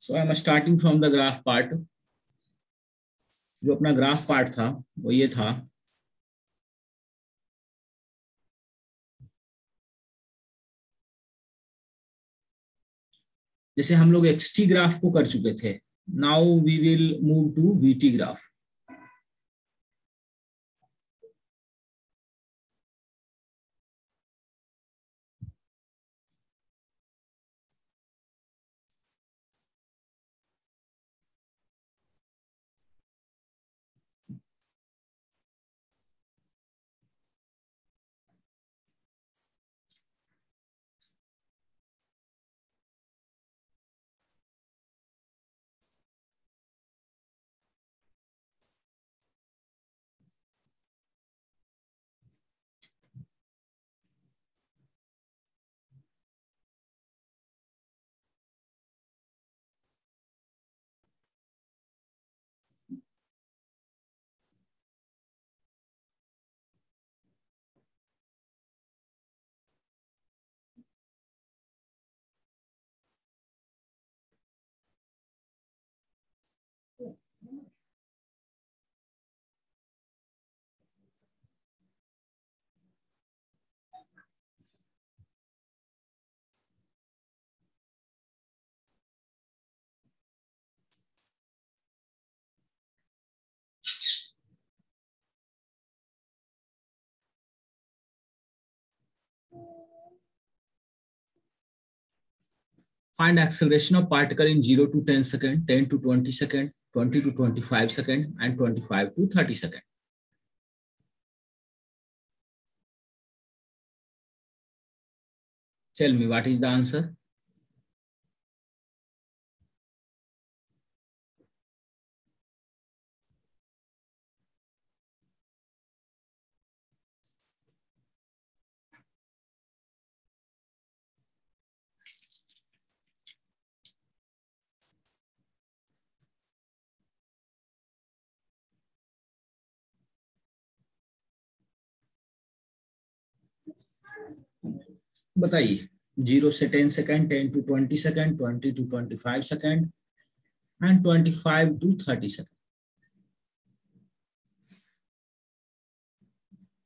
So I am starting from the graph part. जो अपना graph part था वो ये था, जैसे हम लोग एक्सटी ग्राफ को कर चुके थे। Now we will move to VT graph. Find acceleration of particle in 0 to 10 second, 10 to 20 second, 20 to 25 second, and 25 to 30 second. Tell me what is the answer? बताइए। 0 से 10 second, 10 to 20 second, 20 to 25 second, and 25 to 30 second.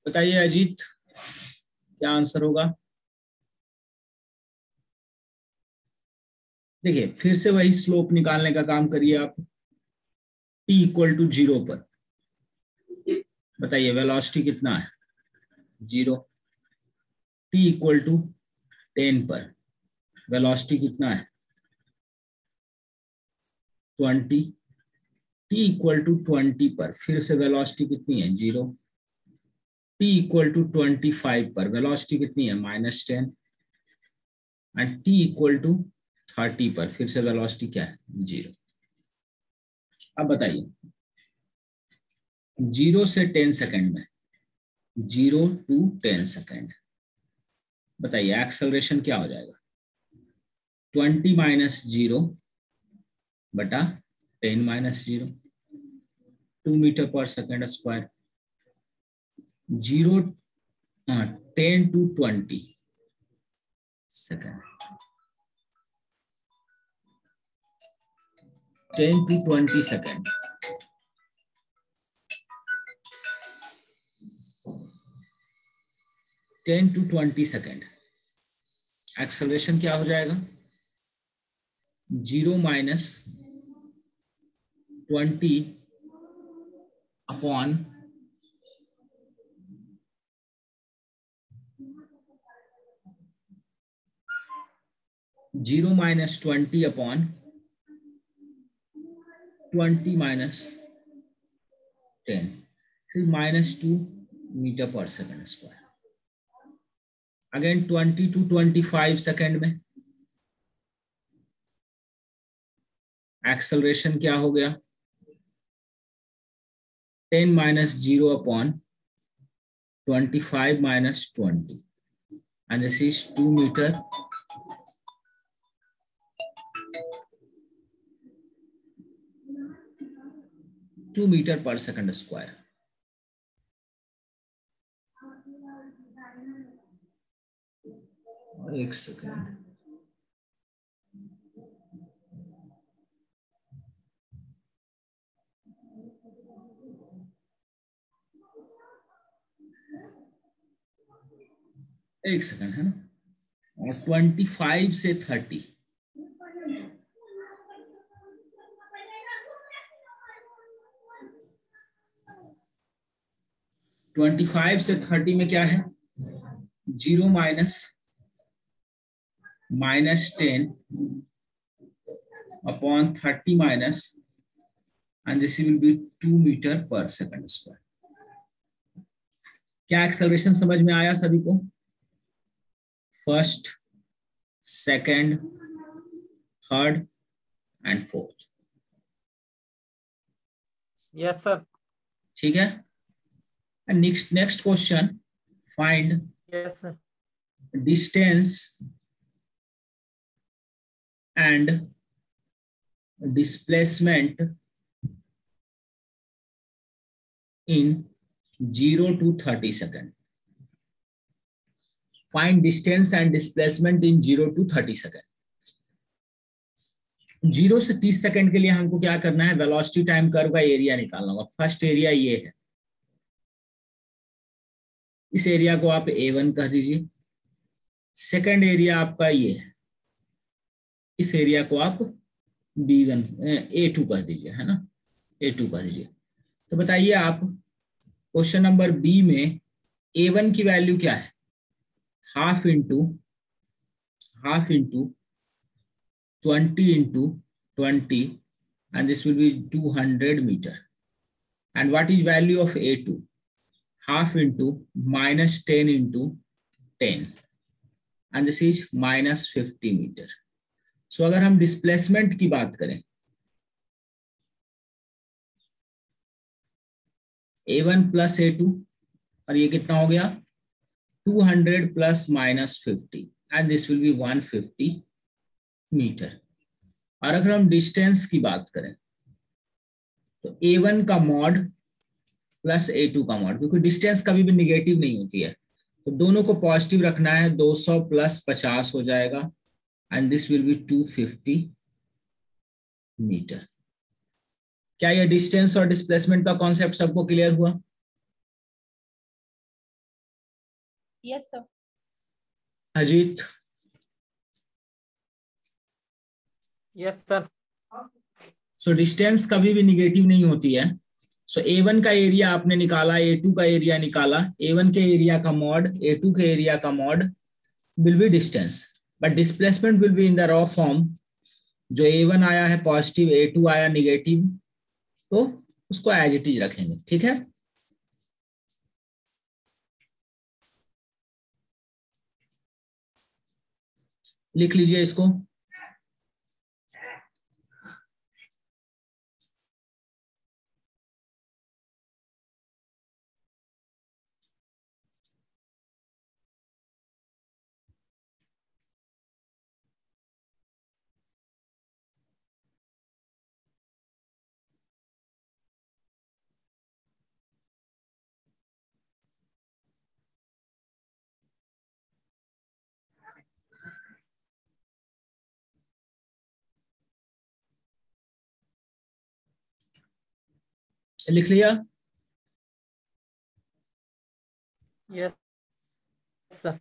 बताइए अजीत, क्या answer होगा? देखिए, फिर से वही slope निकालने का काम करिए आप। t इक्वल टू 0 पर बताइए वेलोसिटी कितना है? 0। t इक्वल टू 10 पर वेलोसिटी कितना है? 20। t इक्वल टू 20 पर फिर से वेलोसिटी कितनी है? 0। t इक्वल टू 25 पर वेलोसिटी कितनी है? -10। एंड t इक्वल टू 30 पर फिर से वेलोसिटी क्या है? 0। अब बताइए 0 से 10 सेकेंड में, 0 to 10 सेकेंड, बताइए एक्सेलरेशन क्या हो जाएगा? 20 माइनस 0 बटा 10 minus 0, 2 metre per second square. 0 10 to 20 second, 10 to 20 second, 10 to 20 second. Acceleration क्या हो जाएगा? 0 minus 20 upon 0 minus 20 upon 20 minus 10, फिर -2 metre per second square. Again 20 to 25 second में एक्सेलरेशन क्या हो गया? 10 minus 0 upon 25 minus 20, and this is 2 meter per second square। एक second, एक सेकंड है ना, और 25 से 30, ट्वेंटी से 30 में क्या है, 0 -10 upon 30 minus, and this will be 2 metre per second square. क्या एक्सेलरेशन समझ में आया सभी को? First, second, third and fourth. Yes sir. ठीक है, next question, find yes sir. Distance and displacement in 0 to 30 second. Find distance and displacement in 0 to 30 second. 0 से 30 second के लिए हमको क्या करना है, वेलोसिटी टाइम कर्व का एरिया निकालना होगा। फर्स्ट एरिया ये है, इस एरिया को आप A1 कह दीजिए। सेकंड एरिया आपका ये है, इस एरिया को आप B1 A2 कह दीजिए, है ना, A2 कह दीजिए। तो बताइए आप, क्वेश्चन नंबर बी में A1 की वैल्यू क्या है, half into 20 into 20, and this will be 200 meter. And what is value of A2? Half into -10 into 10, and this is -50 meter. So अगर हम डिस्प्लेसमेंट की बात करें, A1 प्लस A2, और ये कितना हो गया, 200 plus -50, and this will be 150 metre. और अगर हम डिस्टेंस की बात करें तो A1 का मॉड प्लस A2 का मॉड, क्योंकि डिस्टेंस कभी भी निगेटिव नहीं होती है, तो दोनों को पॉजिटिव रखना है, 200 प्लस 50 हो जाएगा, and this will be 250 metre. क्या ये डिस्टेंस और डिस्प्लेसमेंट का कॉन्सेप्ट सबको क्लियर हुआ? Yes sir. Ajit? Yes sir. So distance कभी भी निगेटिव नहीं होती है। सो A1 का एरिया आपने निकाला, A2 का एरिया निकाला, A1 के एरिया का मॉड, A2 के एरिया का mod will be distance, but displacement will be in the raw form. जो A1 आया है पॉजिटिव, A2 आया निगेटिव, तो उसको एज इट इज रखेंगे। ठीक है, लिख लीजिए इसको। लिख लिया? Yes sir.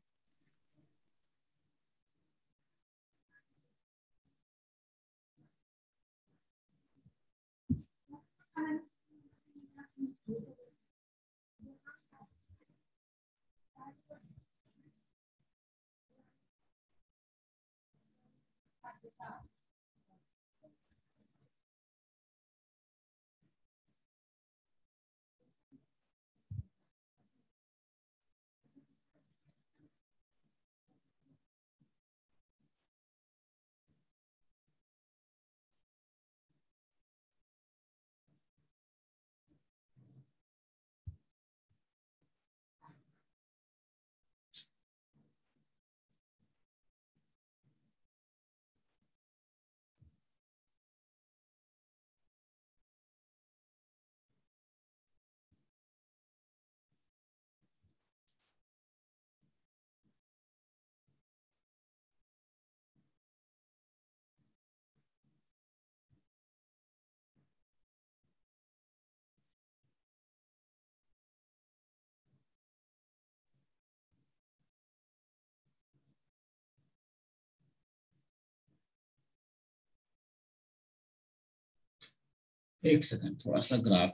एक सेकंड, थोड़ा सा ग्राफ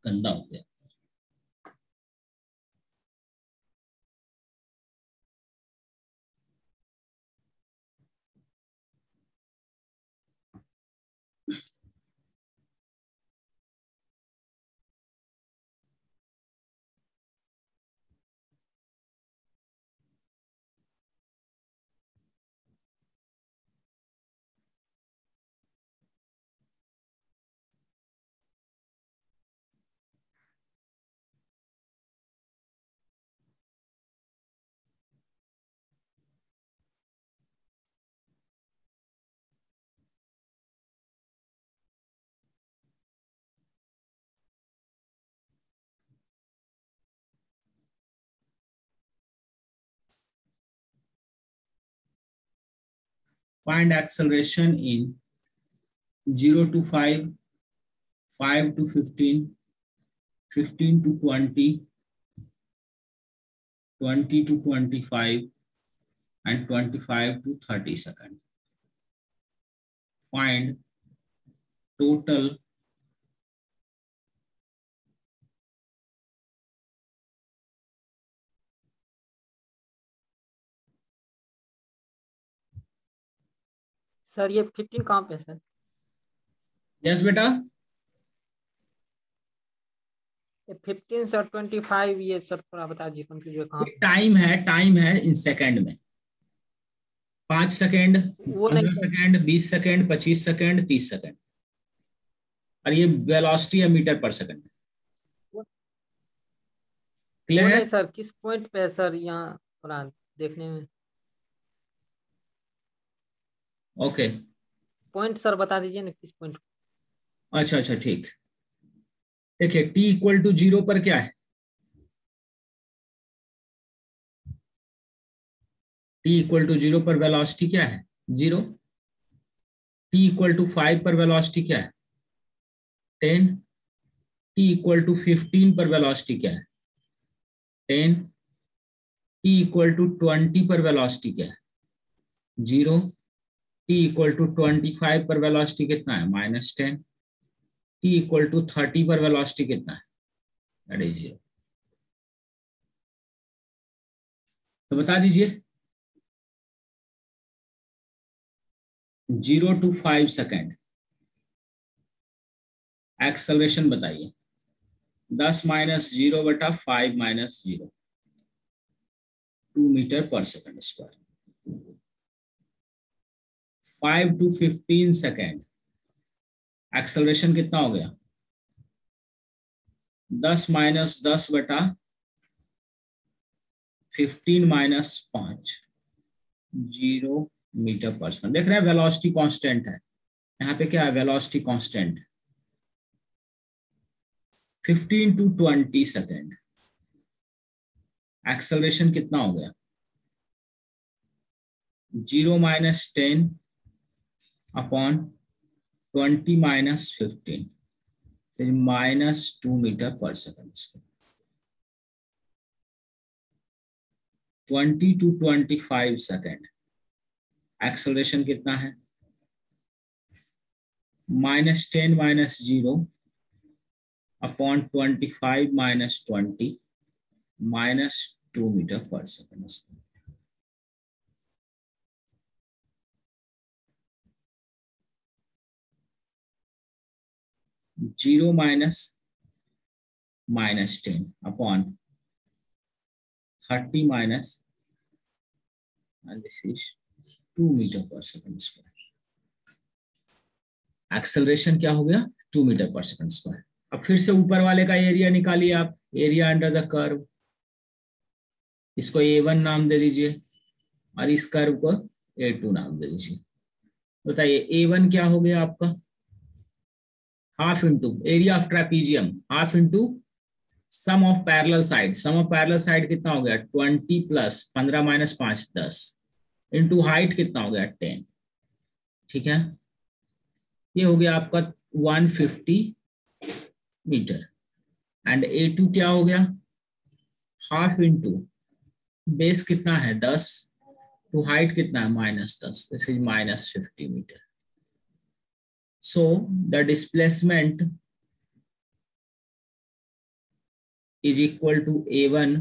गंदा हो गया। Find acceleration in 0 to 5, 5 to 15, 15 to 20, 20 to 25, and 25 to 30 seconds. Find total sir ये 15 कहाँ पे है सर? यस बेटा, ये 15 सर 25 ये सर थोड़ा बता दीजिए कंफ्यूज है कहाँ पे? टाइम है इन सेकंड में। 5 सेकंड, वो नहीं 15 sir, second, 20 second, 25 second, 30 second, और ये वेलोसिटी है मीटर पर सेकंड। क्लियर वो है? नहीं सर, किस पॉइंट पे है सर यहाँ थोड़ा देखने में? ओके, पॉइंट सर बता दीजिए ना किस पॉइंट? अच्छा अच्छा ठीक। देखिए t इक्वल टू 0 पर क्या है? t इक्वल टू 0 पर वेलोसिटी क्या है? 0। t इक्वल टू 5 पर वेलोसिटी क्या है? 10। t इक्वल टू 15 पर वेलोसिटी क्या है? 10। t इक्वल टू 20 पर वेलोसिटी क्या है? 0। t इक्वल टू 25 पर वेलोसिटी कितना है? -10। t इक्वल टू 30 पर वेलोसिटी कितना है? That is 0। तो बता दीजिए 0 to 5 सेकेंड एक्सेलरेशन बताइए। 10 माइनस 0 बटा 5 minus 0, 2 metre per second square. 5 to 15 second acceleration कितना हो गया? 10 माइनस 10 बटा 15 माइनस 5, 0 मीटर पर सेकेंड। देख रहे हैं वेलोसिटी कांस्टेंट है, यहाँ पे क्या है? Velocity constant. 15 to 20 second acceleration कितना हो गया? 0 माइनस 10 अपॉन 20 माइनस 15, फिर -2 metre per second. 20 to 25 second acceleration कितना है? -10 minus 0 upon 25 minus 20, -2 metre per second. 0 minus -10 upon 30 minus, and this is 2 metre per second square. Acceleration क्या हो गया? 2 metre per second square. अब फिर से ऊपर वाले का एरिया निकालिए आप, एरिया अंडर द कर्व। इसको A1 नाम दे दीजिए और इस कर्व को A2 नाम दे दीजिए। बताइए A1 क्या हो गया आपका? Half into area of trapezium, half into sum of parallel side. Sum of parallel side कितना हो गया? 20 प्लस 15 माइनस 5 10, इंटू हाइट कितना हो गया? 10। ठीक है, ये हो गया आपका 150 मीटर। एंड A2 क्या हो गया? हाफ इंटू बेस कितना है? 10, तो हाइट कितना है? -10, this is -50 metre. So the displacement is equal to A1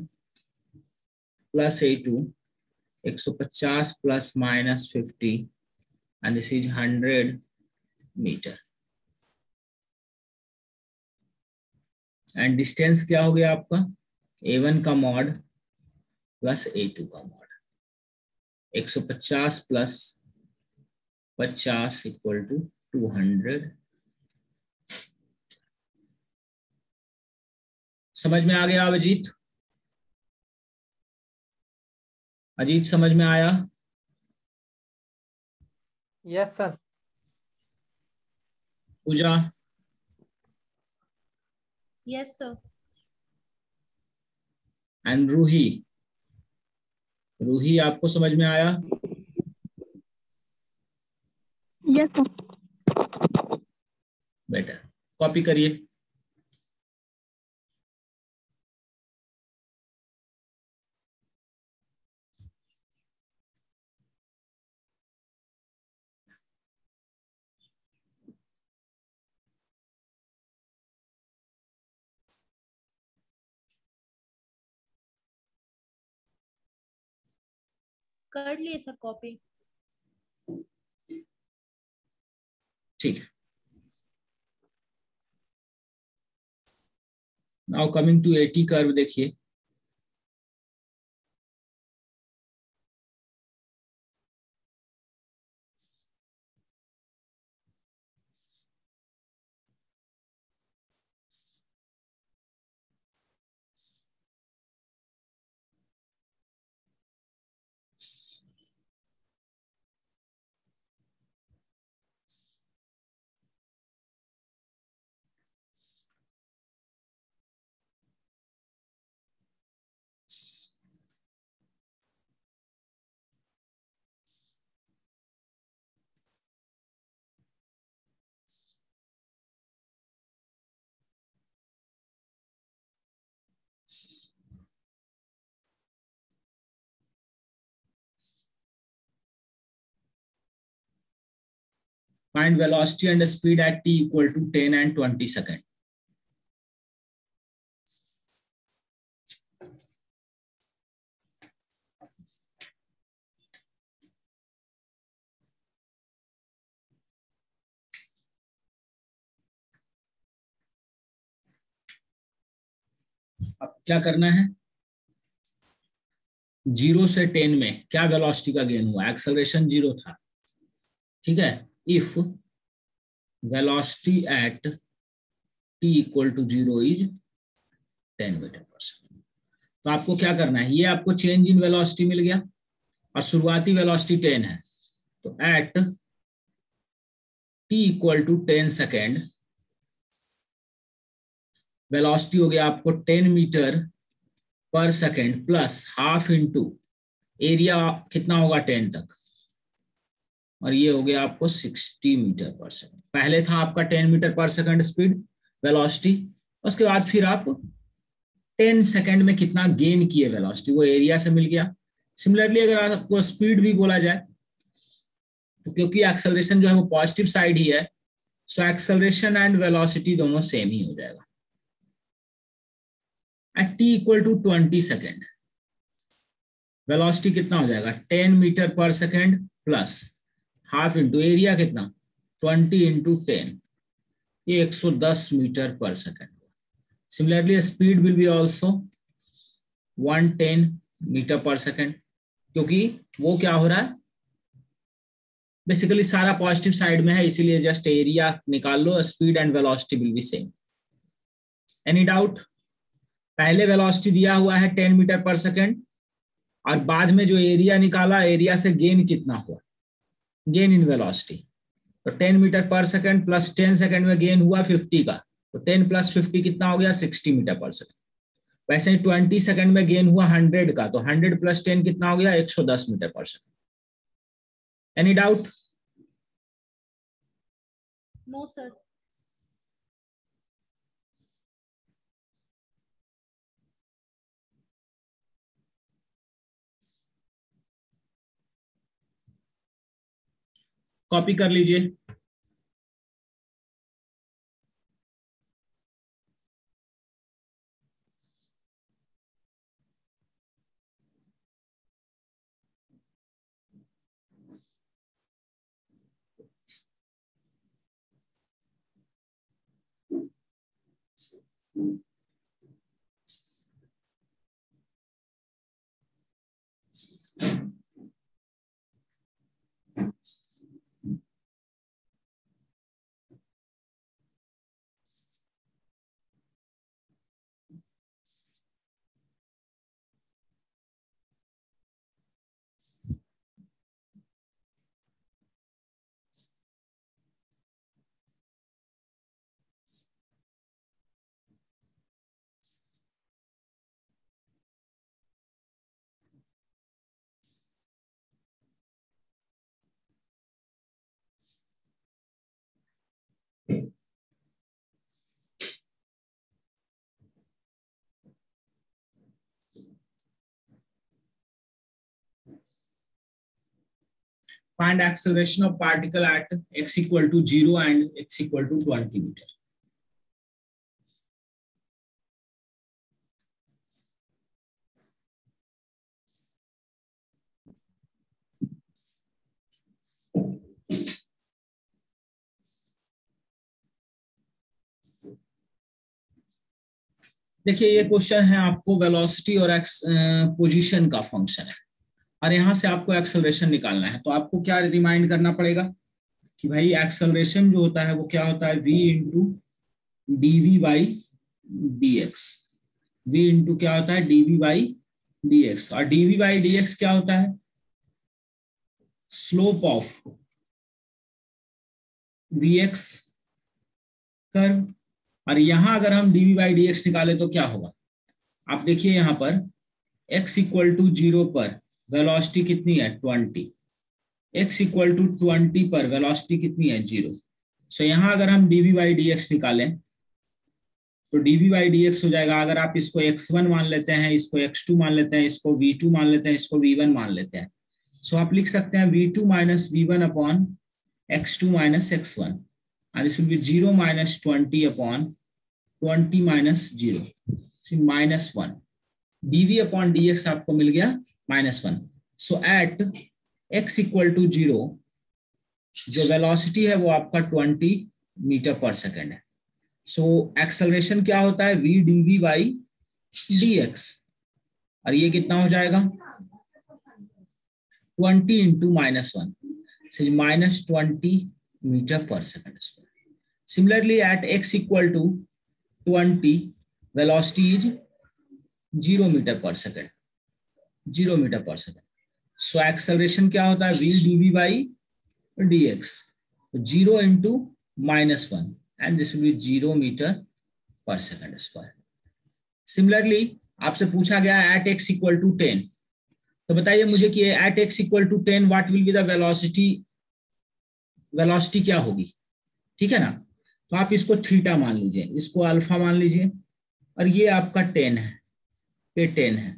plus A2, 150 plus minus 50, and this is 100 meter. And distance क्या हो गया आपका, A1 का मॉड प्लस A2 का मॉड, 150 प्लस 50 इक्वल टू 200। समझ में आ गया अजीत? अजीत समझ में आया? Yes sir. Pooja? Yes sir. And Ruhi? Ruhi आपको समझ में आया? Yes sir. बेटर, कॉपी करिए। कर लिए सर कॉपी। ठीक है। Now coming to AT curve, देखिए find velocity and speed at t equal to 10 and 20 seconds. अब क्या करना है, 0 से 10 में क्या वेलोसिटी का गेन हुआ, एक्सेलरेशन 0 था, ठीक है। If velocity at t equal to 0 is 10 metre per second, तो आपको क्या करना है, ये आपको चेंज इन वेलोसिटी मिल गया और शुरुआती वेलोसिटी 10 है, तो at t equal to 10 second velocity हो गया आपको 10 metre per second plus half into area कितना होगा 10 तक, और ये हो गया आपको 60 मीटर पर सेकेंड। पहले था आपका 10 metre per second speed velocity, उसके बाद फिर आप 10 सेकेंड में कितना गेन किए वेलोसिटी, वो एरिया से मिल गया। सिमिलरली अगर आपको स्पीड भी बोला जाए तो क्योंकि एक्सेलरेशन जो है वो पॉजिटिव साइड ही है, सो एक्सेलरेशन एंड वेलोसिटी दोनों सेम ही हो जाएगा। At t equal to 20 second velocity कितना हो जाएगा, 10 metre per second plus half into area कितना 20 इंटू 10, ये 110 metre per second. Similarly speed will be also 110 metre per second, क्योंकि वो क्या हो रहा है, बेसिकली सारा पॉजिटिव साइड में है, इसीलिए जस्ट एरिया निकाल लो, speed and velocity will be same. Any doubt? पहले वेलोसिटी दिया हुआ है 10 मीटर पर सेकेंड और बाद में जो एरिया निकाला, एरिया से गेन कितना हुआ, गेन इन वेलोसिटी, तो 10 metre per second plus 10 second में गेन हुआ 50 का, तो 10 प्लस 50 कितना हो गया 60 मीटर पर सेकेंड। वैसे ही 20 सेकेंड में गेन हुआ 100 का, तो 100 प्लस 10 कितना हो गया 110 metre per second. Any doubt? No sir. Copy कर लीजिए। Find acceleration of particle at x equal to 0 and x equal to 20 meter. देखिए ये क्वेश्चन है आपको वेलोसिटी और पोजीशन का फंक्शन है और यहां से आपको एक्सेलरेशन निकालना है। तो आपको क्या रिमाइंड करना पड़ेगा कि भाई एक्सेलरेशन जो होता है वो क्या होता है, v into dv by dx। v into क्या होता है, dv बाई dx। और dv बाई dx क्या होता है, स्लोप ऑफ vx कर्व। और यहां अगर हम dv बाई dx निकाले तो क्या होगा, आप देखिए यहां पर x इक्वल टू 0 पर वेलोसिटी कितनी है 20, x इक्वल टू 20 पर वेलोसिटी कितनी है 0। सो यहां अगर हम dv बाई dx निकालें तो dv बाई dx हो जाएगा, अगर आप इसको x1 मान लेते हैं, इसको x2 मान लेते हैं, इसको v2 मान लेते हैं, इसको v1 मान लेते हैं, सो आप लिख सकते हैं v2 minus v1 upon x2 minus x1 and this will be 0 minus 20 upon 20 minus 0, so minus 1। dv upon dx आपको मिल गया -1। so at x equal to 0 जो वेलोसिटी है वो आपका 20 मीटर पर सेकेंड है। so एक्सेलरेशन क्या होता है, v dv by dx, और ये कितना हो जाएगा 20 into -1, so -20 metre per second. Similarly, at x equal to 20, velocity is 0 meter per second, 0 meter per second। So acceleration क्या होता है, v dv by dx, 0 into -1 and this will be 0 meter per second square। Similarly, आपसे पूछा गया at x equal to 10, तो बताइए मुझे कि at x equal to 10 what will be the velocity, velocity क्या होगी, ठीक है ना। तो आप इसको थीटा मान लीजिए, इसको अल्फा मान लीजिए, और ये आपका 10 है, ये 10 है।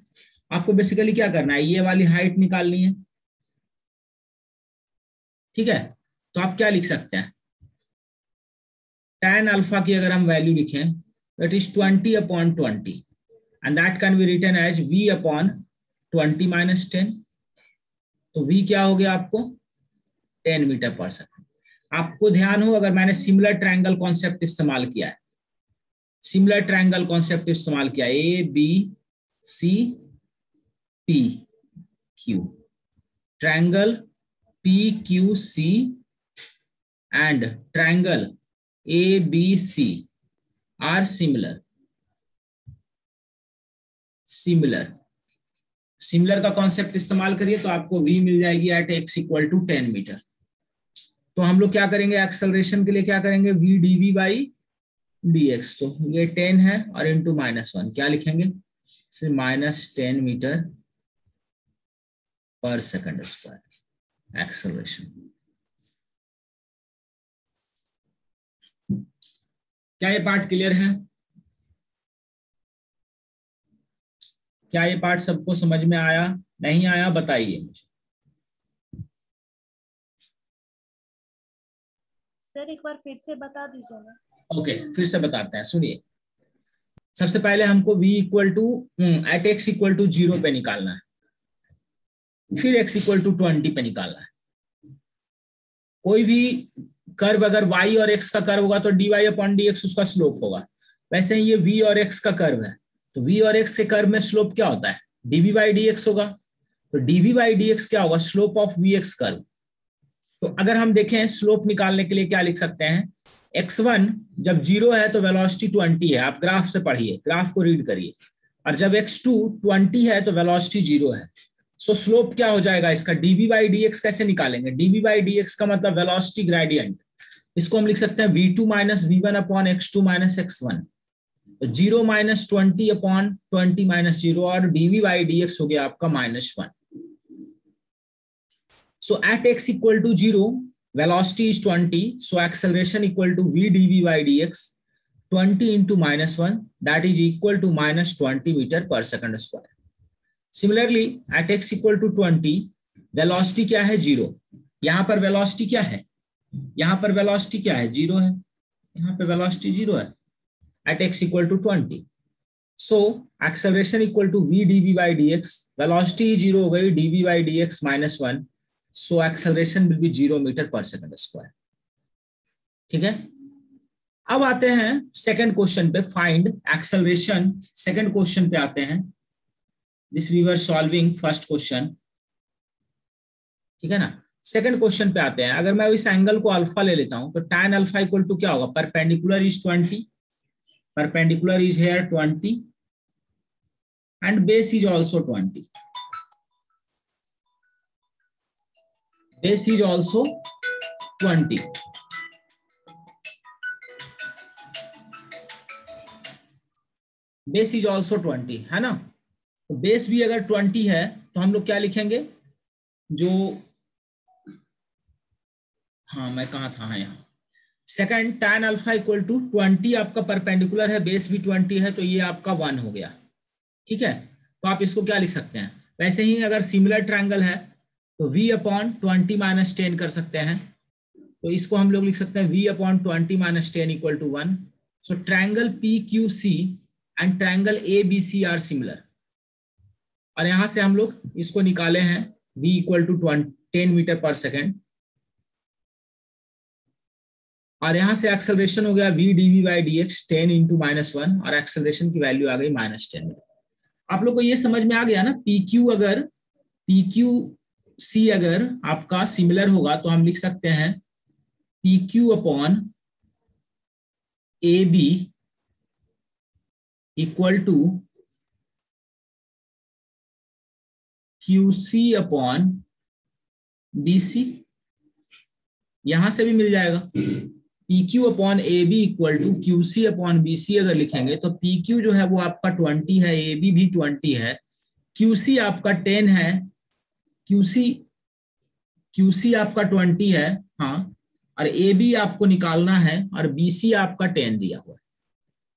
आपको बेसिकली क्या करना है, ये वाली हाइट निकालनी है, ठीक है। तो आप क्या लिख सकते हैं, tan अल्फा की अगर हम वैल्यू लिखें that is 20 upon 20 and that can be written as v upon 20 minus 10। तो v क्या हो गया आपको 10 मीटर पर सेकंड। आपको ध्यान हो, अगर मैंने सिमिलर ट्रायंगल कॉन्सेप्ट इस्तेमाल किया है, सिमिलर ट्रायंगल कॉन्सेप्ट इस्तेमाल किया, A B C P Q, triangle P Q C and triangle A B C are similar. Similar का कॉन्सेप्ट इस्तेमाल करिए तो आपको v मिल जाएगी at x equal to 10 metre. तो हम लोग क्या करेंगे, एक्सेलरेशन के लिए क्या करेंगे, v dv बाई dx। तो ये 10 है और इंटू -1 क्या लिखेंगे, -10 metre per second square acceleration. क्या ये पार्ट क्लियर है, क्या ये पार्ट सबको समझ में आया, नहीं आया बताइए मुझे। सर एक बार फिर से बता दीजिए ना। ओके, फिर से बताते हैं, सुनिए। सबसे पहले हमको v equal to at x equal to 0 पे निकालना है, फिर x इक्वल टू 20 पे निकालना है। कोई भी कर्व अगर y और x का कर्व होगा तो dy अपॉन dx उसका स्लोप होगा। वैसे ही ये v और x का कर्व है, तो v और x के कर्व में स्लोप क्या होता है, dv बाई dx होगा। तो dv बाई dx क्या होगा, स्लोप ऑफ vx कर्व। तो अगर हम देखें स्लोप निकालने के लिए क्या लिख सकते हैं, x1 जब 0 है तो वेलोसिटी 20 है, आप ग्राफ से पढ़िए, ग्राफ को रीड करिए, और जब x2 20 है तो वेलोसिटी 0 है। सो स्लोप क्या हो जाएगा इसका, dv बाई dx कैसे निकालेंगे, dv बाई dx का मतलब वेलोसिटी ग्रेडियंट, इसको हम लिख सकते हैं v2 minus v1 upon x2 minus x1, 0 minus 20 upon 20 minus 0, और dv बाई dx हो गया आपका -1। So at x equal to 0, velocity is 20. So acceleration equal to v dv by dx, 20 into -1, that is equal to -20 meter per second square. Similarly, at x equal to 20, velocity क्या है, 0। यहाँ पर velocity क्या है, यहाँ पर velocity क्या है, 0 है, यहाँ पे velocity 0 है at x equal to 20. So acceleration equal to v dv by dx, velocity 0 हो गई, dv by dx -1, so acceleration will be 0 meter per second square। ठीक है, अब आते हैं सेकंड क्वेश्चन पे, फाइंड एक्सेलरेशन। सेकंड क्वेश्चन पे आते हैं, this we were solving first question, ठीक है ना। सेकंड क्वेश्चन पे आते हैं, अगर मैं इस एंगल को अल्फा ले लेता हूं तो tan अल्फा इक्वल टू क्या होगा, perpendicular is 20, perpendicular is here 20 and base is also 20, base is also 20। Base is also 20 है ना, तो बेस भी अगर 20 है तो हम लोग क्या लिखेंगे, जो, हाँ मैं कहा था, हाँ यहाँ second tan alpha equal to 20 आपका परपेंडिकुलर है, बेस भी 20 है, तो ये आपका 1 हो गया। ठीक है, तो आप इसको क्या लिख सकते हैं, वैसे ही अगर सिमिलर ट्रायंगल है तो v अपॉन 20 माइनस 10 कर सकते हैं, तो इसको हम लोग लिख सकते हैं v upon 20 minus 10 equal to 1। So triangle PQC and triangle ABC are similar, और यहां से हम लोग इसको निकाले हैं v equal to 10 metre per second, और यहां से एक्सेलरेशन हो गया v dv by dx 10 into -1, और एक्सेलरेशन की वैल्यू आ गई -10। आप लोग को ये समझ में आ गया ना, PQC अगर आपका सिमिलर होगा तो हम लिख सकते हैं PQ upon AB equal to QC upon BC, यहां से भी मिल जाएगा। PQ upon AB equal to QC upon BC अगर लिखेंगे तो PQ जो है वो आपका 20 है, AB भी 20 है, QC आपका 10 है, QC आपका 20 है, हाँ, और AB आपको निकालना है, और BC आपका 10 दिया हुआ है।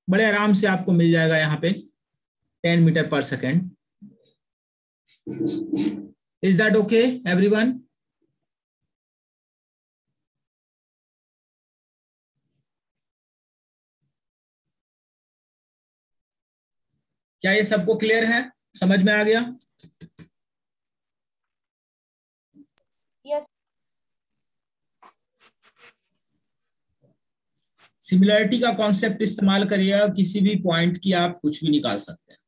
बड़े आराम से आपको मिल जाएगा यहाँ पे 10 metre per second. Is that okay everyone? क्या ये सबको क्लियर है, समझ में आ गया? यस। सिमिलरिटी का कॉन्सेप्ट इस्तेमाल करिएगा, किसी भी पॉइंट की आप कुछ भी निकाल सकते हैं।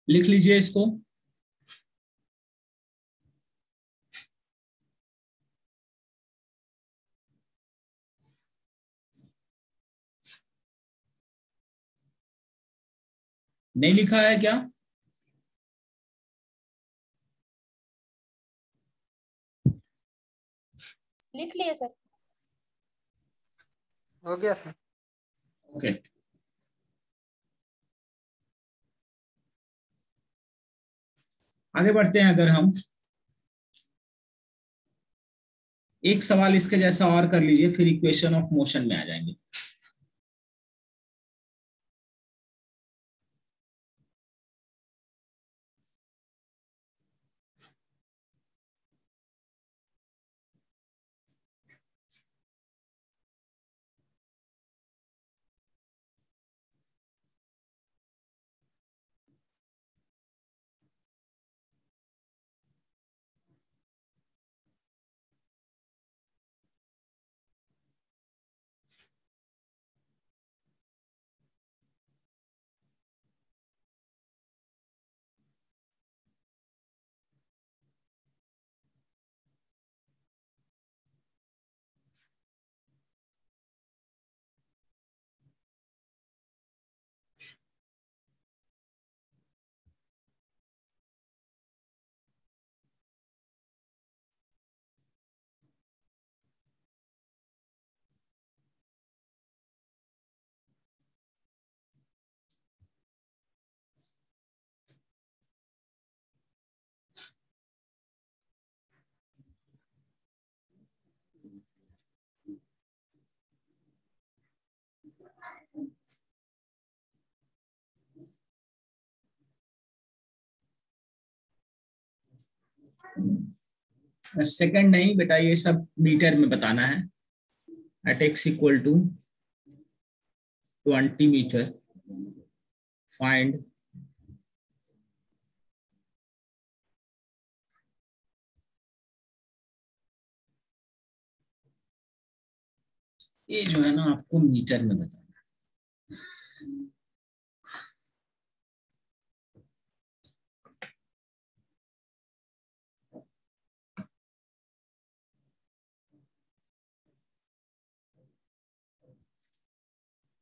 लिख लीजिए इसको। नहीं लिखा है क्या? लिख लिए सर। हो गया सर। ओके, आगे बढ़ते हैं। अगर हम एक सवाल इसके जैसा और कर लीजिए, फिर इक्वेशन ऑफ मोशन में आ जाएंगे। सेकंड नहीं बेटा, ये सब मीटर में बताना है। At x equal to 20 metre find ये जो है ना आपको मीटर में बताना है।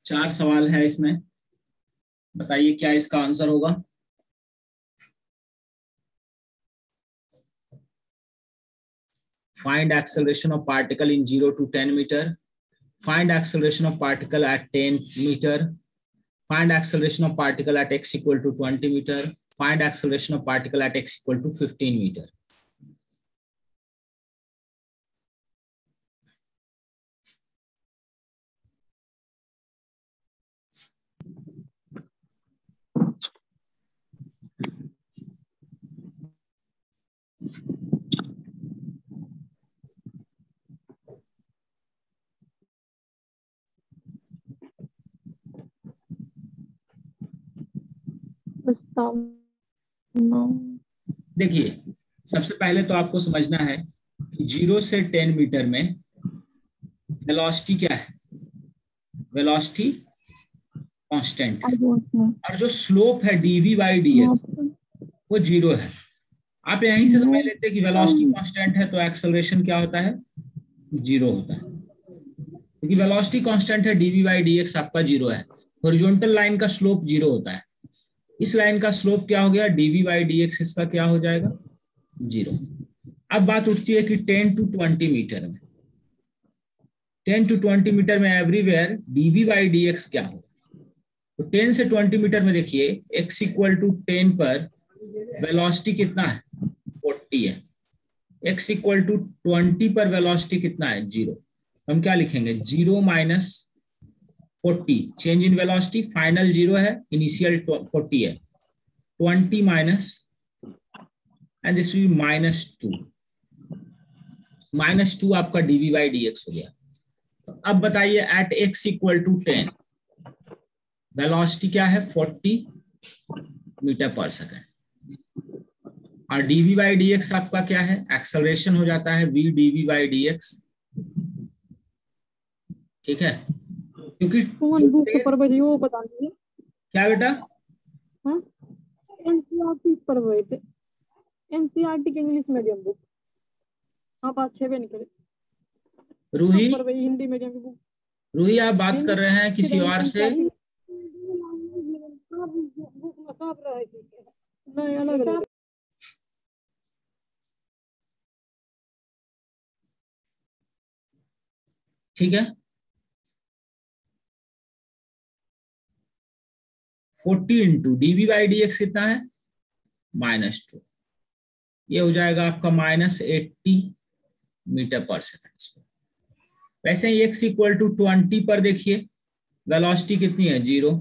चार सवाल है इसमें, बताइए क्या इसका आंसर होगा। Find acceleration of particle in 0 to 10 meter. Find acceleration of particle at 10 meter. Find acceleration of particle at x equal to 20 meter. Find acceleration of particle at x equal to 15 meter. देखिए सबसे पहले तो आपको समझना है कि 0 से 10 metre में वेलोसिटी क्या है, वेलोसिटी कांस्टेंट है, और जो स्लोप है dv बाई dx वो 0 है। आप यहीं से समझ लेते हैं कि वेलोसिटी कांस्टेंट है तो एक्सेलरेशन क्या होता है, 0 होता है, क्योंकि वेलोसिटी कांस्टेंट है dv बाई dx आपका 0 है। हॉरिजॉन्टल लाइन का स्लोप 0 होता है, इस लाइन का स्लोप क्या हो गया dv बाई dx, इसका क्या हो जाएगा 0। अब बात उठती है कि 10 to 20 मीटर में, 10 to 20 मीटर में एवरीवेयर dv बाई dx क्या हो, तो 10 से 20 मीटर में देखिए x इक्वल टू 10 पर वेलोसिटी कितना है 40 है, x इक्वल टू 20 पर वेलोसिटी कितना है 0। हम क्या लिखेंगे 0 minus 40, change in velocity, final 0 है, इनिशियल 40 है, 20 माइनस एंड दिस विल -2, -2 आपका dv बाई dx हो गया। तो अब बताइए at x equal to 10 velocity क्या है 40 मीटर पर सेकेंड, और dv बाई dx आपका क्या है, एक्सेलरेशन हो जाता है v dv बाई dx, ठीक है, क्योंकि क्या बेटा एनसीईआरटी के इंग्लिश मीडियम बुक, हाँ बात 6 में निकले। रूही हिंदी मीडियम की बुक, रूही आप बात कर रहे हैं किसी और से, नहीं अलग ठीक है। 40 इंटू dv बाई dx कितना है -2, ये हो जाएगा आपका -80 मीटर पर सेकेंड। वैसे ही x इक्वल टू 20 पर देखिए वेलोसिटी कितनी है 0,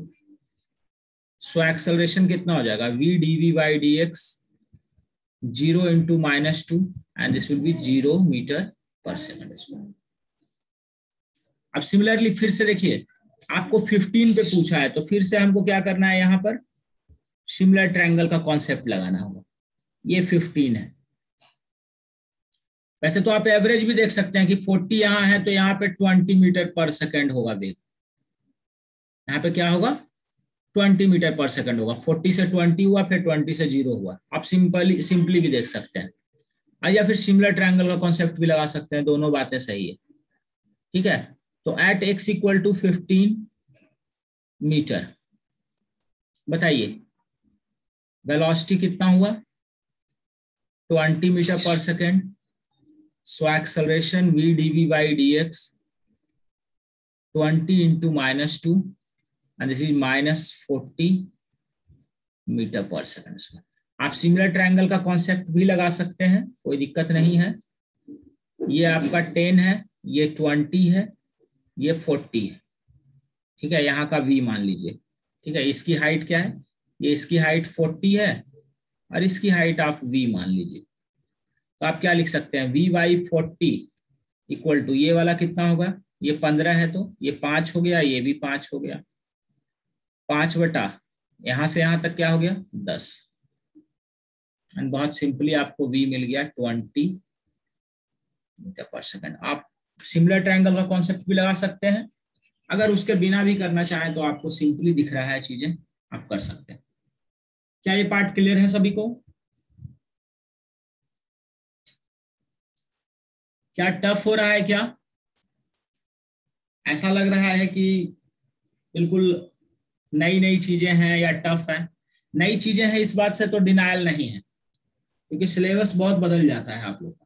सो एक्सेलरेशन कितना हो जाएगा v dv by dx 0 into -2 and this will be 0 metre per second. अब सिमिलरली फिर से देखिए आपको 15 पे पूछा है, तो फिर से हमको क्या करना है, यहाँ पर सिमिलर ट्रायंगल का कॉन्सेप्ट लगाना होगा। ये 15 है, वैसे तो आप एवरेज भी देख सकते हैं कि 40 यहाँ है तो यहाँ पे 20 मीटर पर सेकंड होगा वेग, यहाँ पे क्या होगा 20 मीटर पर सेकंड होगा, 40 से 20 हुआ फिर 20 से 0 हुआ। आप सिंपली भी देख सकते हैं, या फिर सिमिलर ट्रायंगल का कॉन्सेप्ट भी लगा सकते हैं, दोनों बातें सही है, ठीक है। तो at x equal to 15 metre बताइए वेलोसिटी कितना हुआ 20 metre per second, so acceleration v dv by dx 20 into -2 and this is -40 metre per second. आप सिमिलर ट्रायंगल का कॉन्सेप्ट भी लगा सकते हैं, कोई दिक्कत नहीं है। ये आपका 10 है, ये 20 है, ये 40 है, ठीक है, यहाँ का v मान लीजिए, ठीक है। इसकी हाइट क्या है, ये इसकी हाइट 40 है और इसकी हाइट आप v मान लीजिए, तो आप क्या लिख सकते हैं, Vy40 इक्वल टू ये वाला कितना होगा, ये 15 है तो ये 5 हो गया, ये भी 5 हो गया, 5 बटा यहां से यहां तक क्या हो गया 10। एंड बहुत सिंपली आपको V मिल गया 20 मीटर पर सेकंड। आप सिमिलर ट्रायंगल का कॉन्सेप्ट भी लगा सकते हैं, अगर उसके बिना भी करना चाहें तो आपको सिंपली दिख रहा है चीजें, आप कर सकते हैं। क्या ये पार्ट क्लियर है सभी को? क्या टफ हो रहा है क्या? ऐसा लग रहा है कि बिल्कुल नई नई चीजें हैं या टफ है? नई चीजें हैं इस बात से तो डिनायल नहीं है, क्योंकि सिलेबस बहुत बदल जाता है आप लोग का।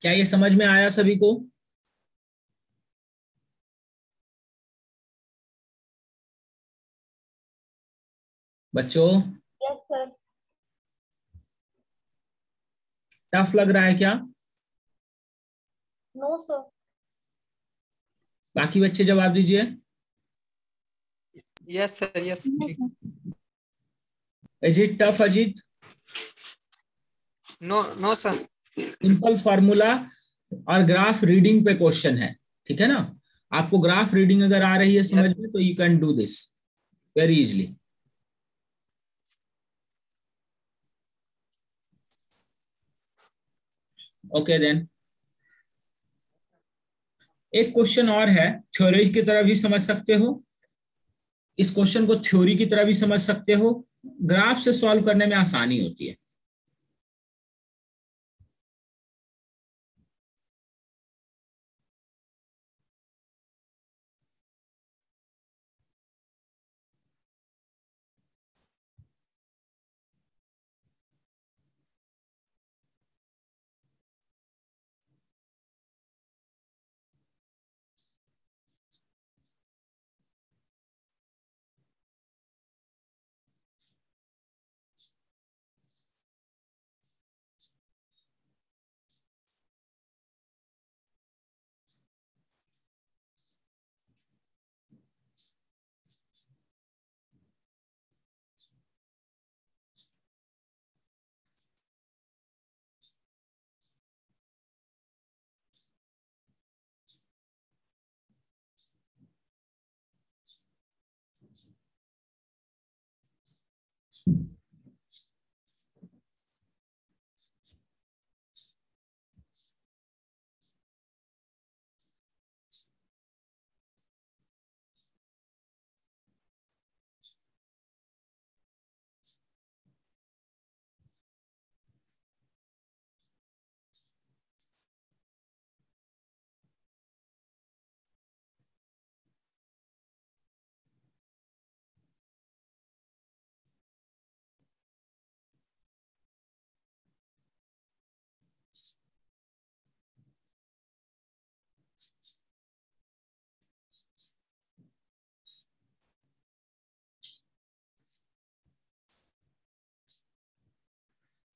क्या ये समझ में आया सभी को? बच्चों यस सर। टफ लग रहा है क्या? No sir. बाकी बच्चे जवाब दीजिए। Yes sir, yes. Is it tough Ajit? No no sir. Simple formula और ग्राफ रीडिंग पे क्वेश्चन है, ठीक है ना? आपको ग्राफ रीडिंग अगर आ रही है समझ में तो you can do this very easily. Okay then, एक क्वेश्चन और है, थ्योरी की तरह भी समझ सकते हो, इस क्वेश्चन को थ्योरी की तरह भी समझ सकते हो, ग्राफ से सॉल्व करने में आसानी होती है।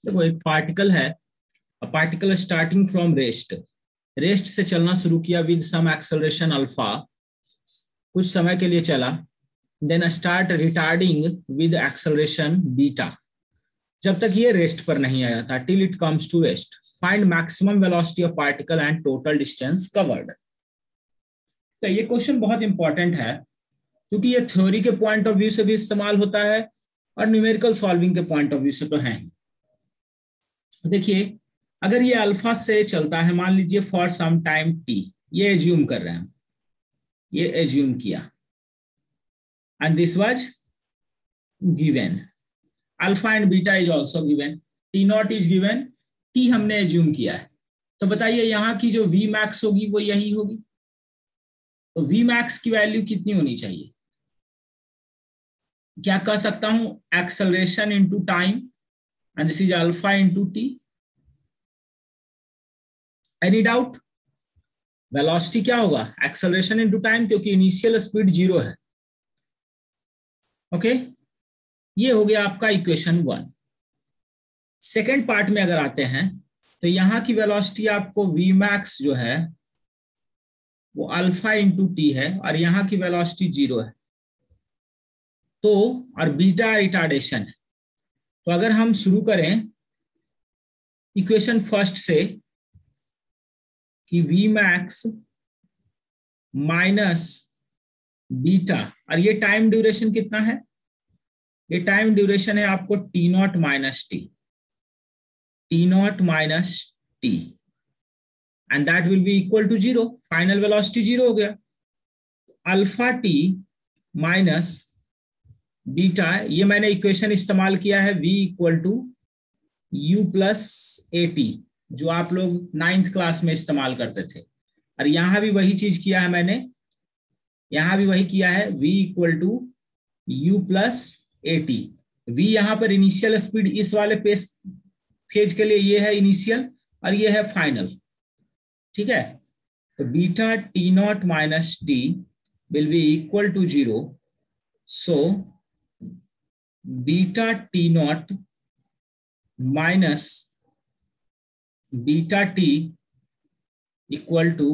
देखो एक पार्टिकल है, a particle starting from rest, rest से चलना शुरू किया विद सम एक्सेलरेशन अल्फा, कुछ समय के लिए चला, then start retarding with acceleration beta, जब तक ये रेस्ट पर नहीं आया था, till it comes to rest, find maximum velocity of particle and total distance covered. तो ये क्वेश्चन बहुत इंपॉर्टेंट है, क्योंकि ये थ्योरी के पॉइंट ऑफ व्यू से भी इस्तेमाल होता है और न्यूमेरिकल सॉल्विंग के पॉइंट ऑफ व्यू से तो है ही। देखिए अगर ये अल्फा से चलता है, मान लीजिए फॉर सम टाइम टी, ये एज्यूम कर रहे हैं, ये एज्यूम किया, and this was given, alpha and beta is also given, T not is given, T हमने एज्यूम किया है, तो बताइए यहाँ की जो वी मैक्स होगी वो यही होगी, तो वी मैक्स की वैल्यू कितनी होनी चाहिए? क्या कह सकता हूं, acceleration into time, and this is alpha into T, any doubt? Velocity क्या होगा? एक्सेलरेशन इनटू टाइम, क्योंकि इनिशियल स्पीड 0 है। ओके, ये हो गया आपका इक्वेशन 1। सेकेंड पार्ट में अगर आते हैं तो यहां की वेलोसिटी आपको वी मैक्स जो है वो अल्फा इंटू टी है, और यहां की वेलोसिटी 0 है। तो और बीटा रिटार्डेशन है। तो अगर हम शुरू करें इक्वेशन फर्स्ट से कि वी मैक्स माइनस बीटा, और ये टाइम ड्यूरेशन कितना है? ये टाइम ड्यूरेशन है आपको t not minus t, t not minus t, and that will be equal to 0। Final velocity 0 हो गया। अल्फा टी माइनस बीटा, ये मैंने इक्वेशन इस्तेमाल किया है v equal to u plus a t, जो आप लोग 9th क्लास में इस्तेमाल करते थे। और यहां भी वही चीज किया है मैंने, यहां भी वही किया है, v equal to u plus a t. v यहां पर इनिशियल स्पीड इस वाले फेज के लिए ये है इनिशियल, और ये है फाइनल। ठीक है, तो beta t not minus t will be equal to 0। So beta t not minus beta t equal to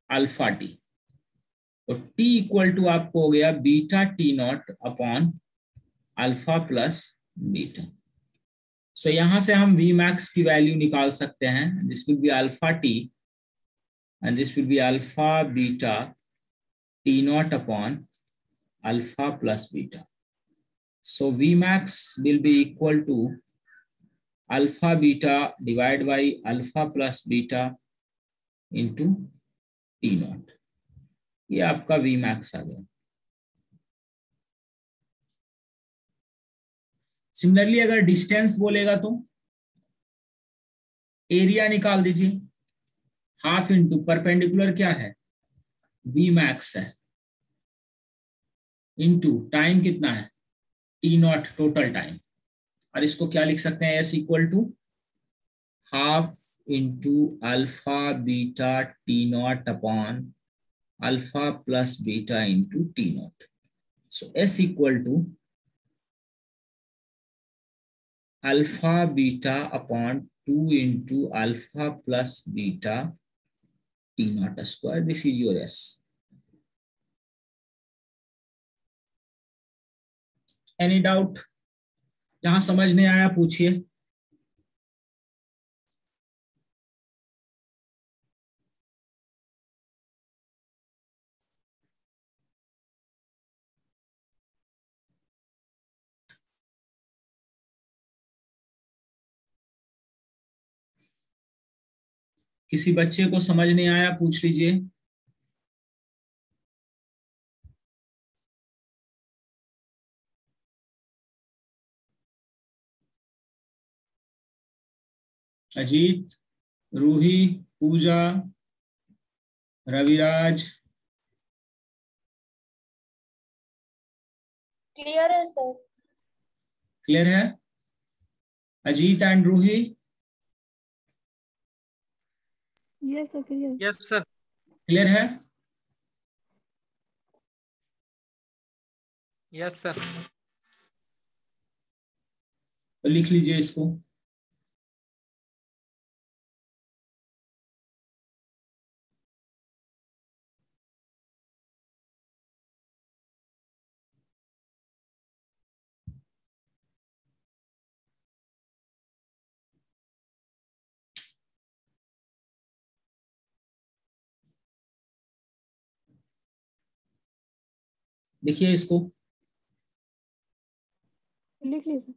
alpha t. तो टी इक्वल टू आपको हो गया beta t not upon alpha plus beta. So यहां से हम V max की value निकाल सकते हैं। This will be alpha T and this will be alpha beta t not upon alpha plus beta. So Vmax will be equal to alpha beta divided by alpha plus beta into T naught। ये आपका Vmax आ गया। Similarly अगर distance बोलेगा तो area निकाल दीजिए, half into perpendicular क्या है? Vmax है, इंटू टाइम कितना है? टी नॉट टोटल टाइम, और इसको क्या लिख सकते हैं? S equal to half into alpha beta t not upon alpha plus beta into t nought. So s equal to alpha beta upon 2 into alpha plus beta t nought square. This is your s. Any doubt? जहां समझ नहीं आया पूछिए। किसी बच्चे को समझ नहीं आया पूछ लीजिए। अजीत, रूही, पूजा, रविराज। क्लियर है सर? क्लियर है? Ajit and Roohi yes sir clear. Yes sir. Clear है? Yes sir. तो लिख लीजिए इसको। देखिए इसको। लिख लीजिए।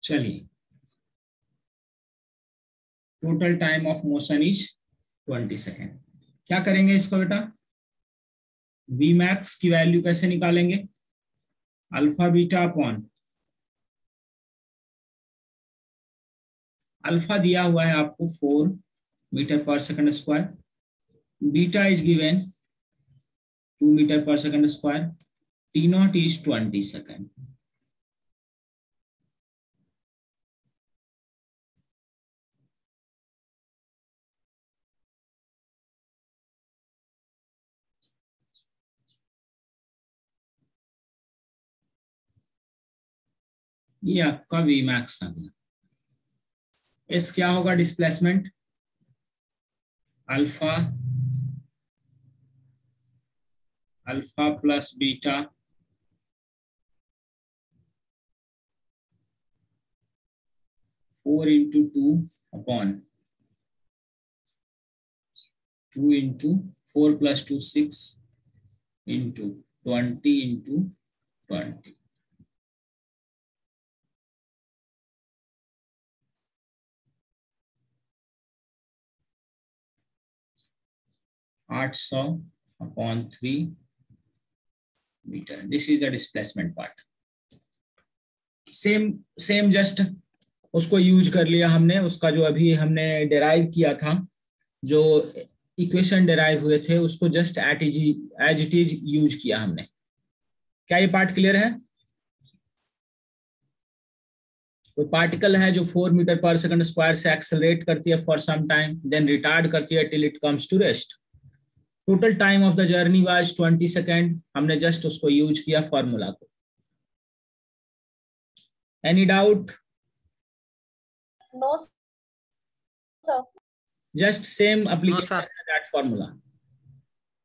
चलिए, total time of motion is 20 second. क्या करेंगे इसको बेटा, वी मैक्स की वैल्यू कैसे निकालेंगे, अल्फा बीटा अपॉन अल्फा दिया हुआ है आपको 4 metre per second square, beta is given 2 metre per second square, t not is 20 second. ये आपका वी मैक्स आ गया। एस क्या होगा, displacement alpha alpha plus beta four into 2 upon 2 into 4 plus 2 6 into 20 into 20। आठ 800 upon 3 metre. This is the displacement part. Same just उसको use कर लिया हमने, उसका जो अभी हमने डेराइव किया था, जो इक्वेशन डेराइव हुए थे उसको just as it is use किया हमने। क्या ये पार्ट क्लियर है? कोई पार्टिकल है जो 4 मीटर पर सेकंड स्क्वायर से एक्सेलरेट करती है for some time, then retard करती है till it comes to rest. Total time of the journey was 20 second. हमने जस्ट उसको यूज किया फॉर्मूला को। Any doubt? No sir. Just same application that formula,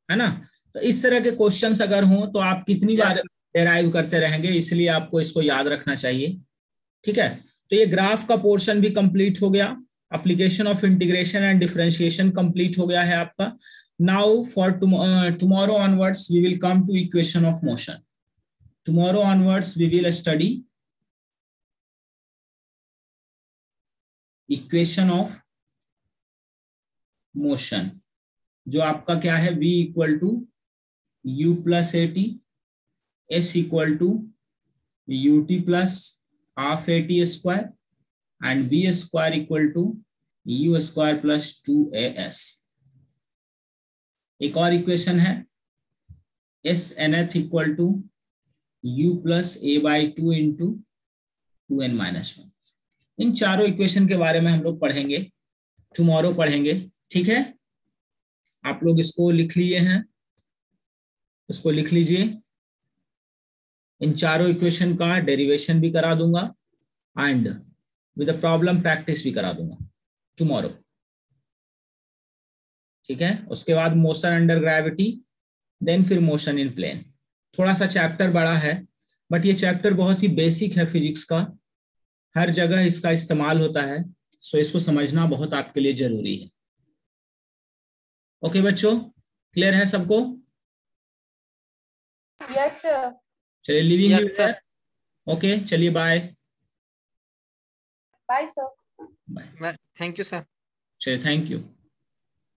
है ना? तो इस तरह के क्वेश्चंस अगर हो तो आप कितनी बार डेराइव करते रहेंगे, इसलिए आपको इसको याद रखना चाहिए। ठीक है, तो ये ग्राफ का पोर्शन भी कंप्लीट हो गया, application of integration and differentiation complete हो गया है आपका। Now for tomorrow onwards we will come to equation of motion. Tomorrow onwards we will study equation of motion, जो आपका क्या है, v equal to u plus at, s equal to ut plus half at square and v square equal to u square plus 2as। एक और equation है s nth equal to u plus a by 2 into 2n minus 1। इन चारों equation के बारे में हम लोग पढ़ेंगे, टुमारो पढ़ेंगे। ठीक है, आप लोग इसको लिख लिए हैं, इसको लिख लीजिए। इन चारों इक्वेशन का डेरिवेशन भी करा दूंगा एंड विद प्रॉब्लम प्रैक्टिस भी करा दूंगा टुमारो। ठीक है, उसके बाद मोशन अंडर ग्रेविटी, देन फिर मोशन इन प्लेन। थोड़ा सा चैप्टर बड़ा है बट ये चैप्टर बहुत ही बेसिक है फिजिक्स का, हर जगह इसका इस्तेमाल होता है, सो इसको समझना बहुत आपके लिए जरूरी है। ओके बच्चों, क्लियर है सबको? Yes sir. चलिए, लिविंग Yes, sir. ओके, चलिए bye bye sir. Bye. Thank you sir. चलिए, थैंक यू।